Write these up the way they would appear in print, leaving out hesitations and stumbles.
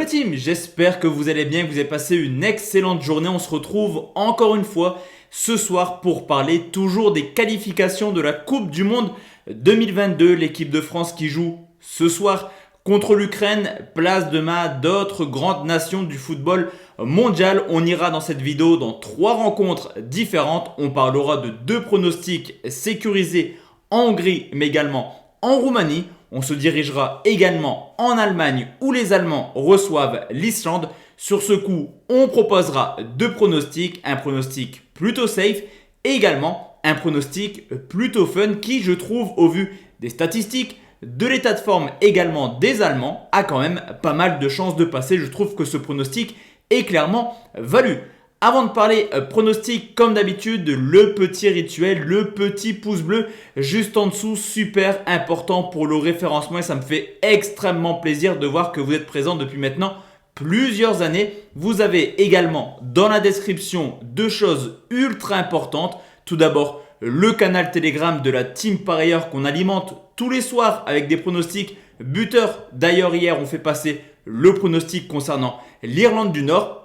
la team, j'espère que vous allez bien, que vous avez passé une excellente journée. On se retrouve encore une fois ce soir pour parler toujours des qualifications de la Coupe du Monde 2022. L'équipe de France qui joue ce soir contre l'Ukraine, place demain à d'autres grandes nations du football mondial. On ira dans cette vidéo dans 3 rencontres différentes. On parlera de 2 pronostics sécurisés en Hongrie mais également en Roumanie. On se dirigera également en Allemagne où les Allemands reçoivent l'Islande. Sur ce coup, on proposera 2 pronostics, un pronostic plutôt safe et également un pronostic plutôt fun qui, je trouve, au vu des statistiques, de l'état de forme également des Allemands, a quand même pas mal de chances de passer. Je trouve que ce pronostic est clairement valu. Avant de parler pronostic, comme d'habitude, le petit rituel, le petit pouce bleu juste en dessous, super important pour le référencement et ça me fait extrêmement plaisir de voir que vous êtes présents depuis maintenant plusieurs années. Vous avez également dans la description 2 choses ultra importantes. Tout d'abord, le canal Telegram de la Team Parieur qu'on alimente tous les soirs avec des pronostics buteurs. D'ailleurs, hier, on fait passer le pronostic concernant l'Irlande du Nord.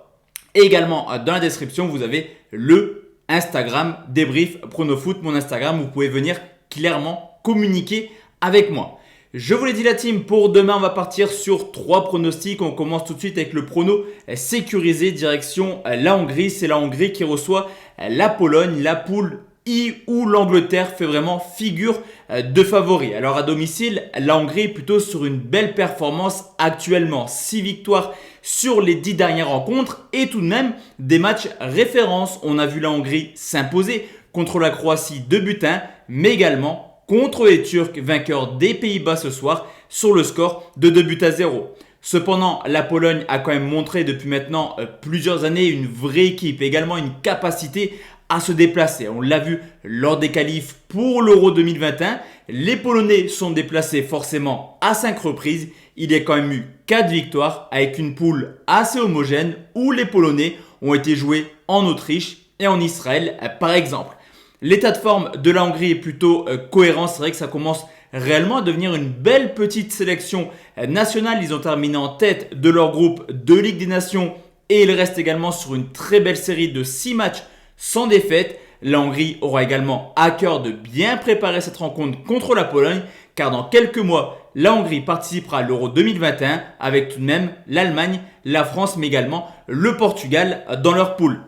Et également, dans la description, vous avez le Instagram débrief Pronofoot, mon Instagram. Vous pouvez venir clairement communiquer avec moi. Je vous l'ai dit la team, pour demain, on va partir sur 3 pronostics. On commence tout de suite avec le prono sécurisé direction la Hongrie. C'est la Hongrie qui reçoit la Pologne, la poule I où l'Angleterre fait vraiment figure de favori. Alors à domicile, la Hongrie est plutôt sur une belle performance actuellement. 6 victoires sur les 10 dernières rencontres et tout de même des matchs références. On a vu la Hongrie s'imposer contre la Croatie 2-1, mais également contre les Turcs, vainqueurs des Pays-Bas ce soir sur le score de 2-0. Cependant, la Pologne a quand même montré depuis maintenant plusieurs années une vraie équipe, également une capacité à se déplacer. On l'a vu lors des qualifs pour l'Euro 2021. Les Polonais sont déplacés forcément à 5 reprises. Il y a quand même eu 4 victoires avec une poule assez homogène où les Polonais ont été joués en Autriche et en Israël par exemple. L'état de forme de la Hongrie est plutôt cohérent. C'est vrai que ça commence réellement à devenir une belle petite sélection nationale. Ils ont terminé en tête de leur groupe de Ligue des Nations et ils restent également sur une très belle série de 6 matchs sans défaite. La Hongrie aura également à cœur de bien préparer cette rencontre contre la Pologne car dans quelques mois, la Hongrie participera à l'Euro 2021 avec tout de même l'Allemagne, la France mais également le Portugal dans leur poule.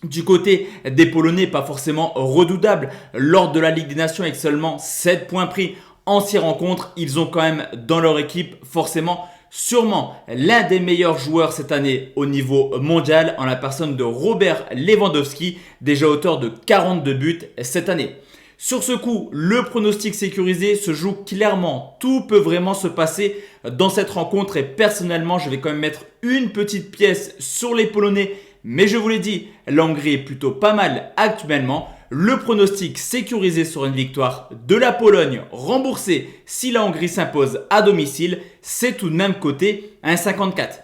Du côté des Polonais, pas forcément redoutables lors de la Ligue des Nations avec seulement 7 points pris en 6 rencontres. Ils ont quand même dans leur équipe forcément sûrement l'un des meilleurs joueurs cette année au niveau mondial en la personne de Robert Lewandowski, déjà auteur de 42 buts cette année. Sur ce coup, le pronostic sécurisé se joue clairement. Tout peut vraiment se passer dans cette rencontre et personnellement, je vais quand même mettre une petite pièce sur les Polonais. Mais je vous l'ai dit, la Hongrie est plutôt pas mal actuellement. Le pronostic sécurisé sur une victoire de la Pologne remboursé si la Hongrie s'impose à domicile, c'est tout de même coté 1,54.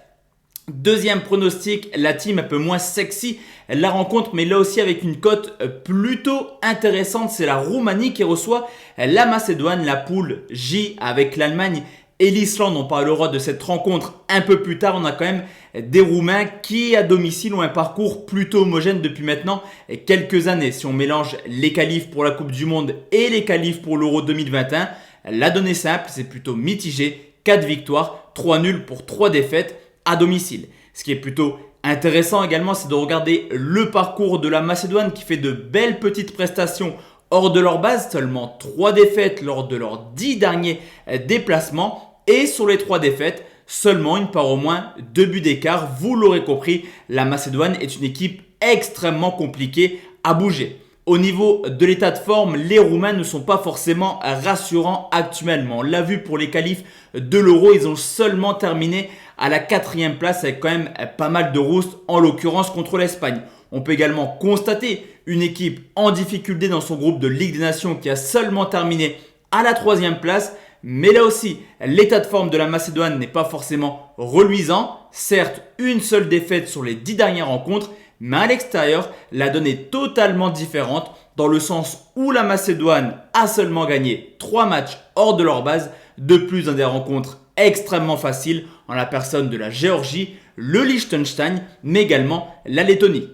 Deuxième pronostic, la team un peu moins sexy la rencontre, mais là aussi avec une cote plutôt intéressante. C'est la Roumanie qui reçoit la Macédoine, la poule J avec l'Allemagne et l'Islande. On parlera de cette rencontre un peu plus tard. On a quand même des Roumains qui à domicile ont un parcours plutôt homogène depuis maintenant quelques années. Si on mélange les qualifs pour la Coupe du Monde et les qualifs pour l'Euro 2021, la donnée simple c'est plutôt mitigé. 4 victoires, 3 nuls pour 3 défaites à domicile. Ce qui est plutôt intéressant également, c'est de regarder le parcours de la Macédoine qui fait de belles petites prestations hors de leur base, seulement 3 défaites lors de leurs 10 derniers déplacements. Et sur les 3 défaites, seulement une part au moins 2 buts d'écart. Vous l'aurez compris, la Macédoine est une équipe extrêmement compliquée à bouger. Au niveau de l'état de forme, les Roumains ne sont pas forcément rassurants actuellement. On l'a vu pour les qualifs de l'Euro, ils ont seulement terminé à la 4e place avec quand même pas mal de roustes, en l'occurrence contre l'Espagne. On peut également constater une équipe en difficulté dans son groupe de Ligue des Nations qui a seulement terminé à la 3e place. Mais là aussi, l'état de forme de la Macédoine n'est pas forcément reluisant. Certes, une seule défaite sur les 10 dernières rencontres, mais à l'extérieur, la donne est totalement différente dans le sens où la Macédoine a seulement gagné 3 matchs hors de leur base, de plus dans des rencontres extrêmement faciles en la personne de la Géorgie, le Liechtenstein, mais également la Lettonie.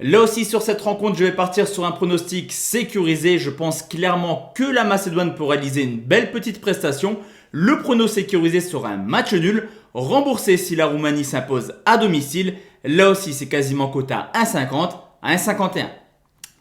Là aussi sur cette rencontre, je vais partir sur un pronostic sécurisé. Je pense clairement que la Macédoine peut réaliser une belle petite prestation. Le prono sécurisé sera un match nul, remboursé si la Roumanie s'impose à domicile. Là aussi, c'est quasiment coté à 1,50, à 1,51.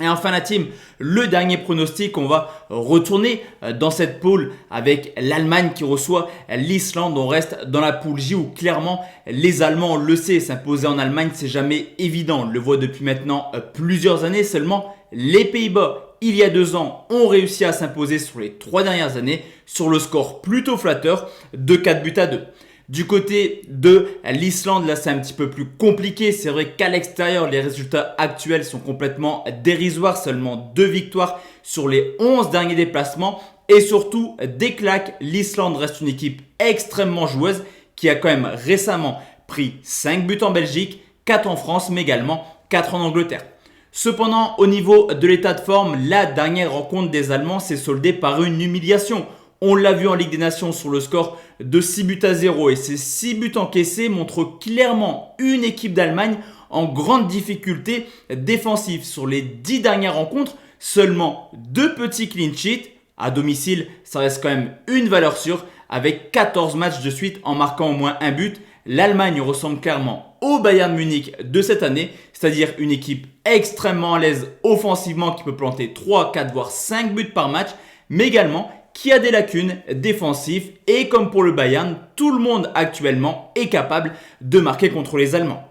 Et enfin la team, le dernier pronostic, on va retourner dans cette poule avec l'Allemagne qui reçoit l'Islande. On reste dans la poule J où clairement les Allemands, on le sait, s'imposer en Allemagne c'est jamais évident. On le voit depuis maintenant plusieurs années. Seulement les Pays-Bas, il y a 2 ans, ont réussi à s'imposer sur les 3 dernières années sur le score plutôt flatteur de 4-2. Du côté de l'Islande, là c'est un petit peu plus compliqué. C'est vrai qu'à l'extérieur, les résultats actuels sont complètement dérisoires. Seulement 2 victoires sur les 11 derniers déplacements. Et surtout, des claques, l'Islande reste une équipe extrêmement joueuse qui a quand même récemment pris 5 buts en Belgique, 4 en France, mais également 4 en Angleterre. Cependant, au niveau de l'état de forme, la dernière rencontre des Allemands s'est soldée par une humiliation. On l'a vu en Ligue des Nations sur le score de 6-0 et ces 6 buts encaissés montrent clairement une équipe d'Allemagne en grande difficulté défensive. Sur les 10 dernières rencontres, seulement 2 petits clean sheets. À domicile, ça reste quand même une valeur sûre avec 14 matchs de suite en marquant au moins un but. L'Allemagne ressemble clairement au Bayern Munich de cette année, c'est-à-dire une équipe extrêmement à l'aise offensivement qui peut planter 3, 4 voire 5 buts par match, mais également qui a des lacunes défensives et comme pour le Bayern, tout le monde actuellement est capable de marquer contre les Allemands.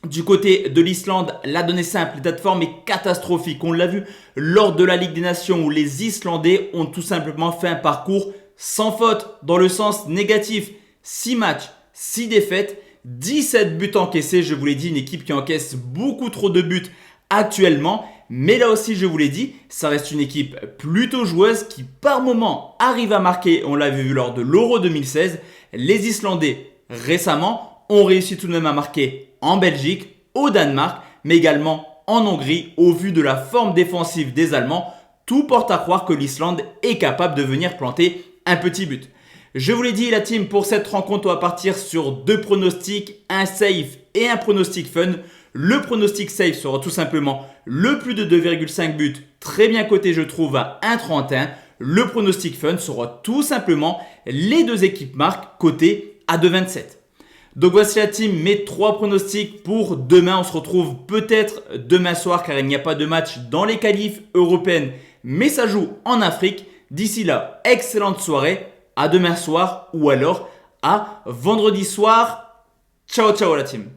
Du côté de l'Islande, la donnée simple, l'état de forme est catastrophique. On l'a vu lors de la Ligue des Nations où les Islandais ont tout simplement fait un parcours sans faute dans le sens négatif. 6 matchs, 6 défaites, 17 buts encaissés. Je vous l'ai dit, une équipe qui encaisse beaucoup trop de buts actuellement. Mais là aussi, je vous l'ai dit, ça reste une équipe plutôt joueuse qui par moment arrive à marquer. On l'a vu lors de l'Euro 2016. Les Islandais récemment ont réussi tout de même à marquer en Belgique, au Danemark, mais également en Hongrie. Au vu de la forme défensive des Allemands, tout porte à croire que l'Islande est capable de venir planter un petit but. Je vous l'ai dit la team, pour cette rencontre, on va partir sur 2 pronostics, un safe et un pronostic fun. Le pronostic safe sera tout simplement le plus de 2,5 buts, très bien coté je trouve à 1,31. Le pronostic fun sera tout simplement les 2 équipes marques cotées à 2,27. Donc voici la team, mes 3 pronostics pour demain. On se retrouve peut-être demain soir car il n'y a pas de match dans les qualifs européennes, mais ça joue en Afrique. D'ici là, excellente soirée, à demain soir ou alors à vendredi soir. Ciao ciao la team.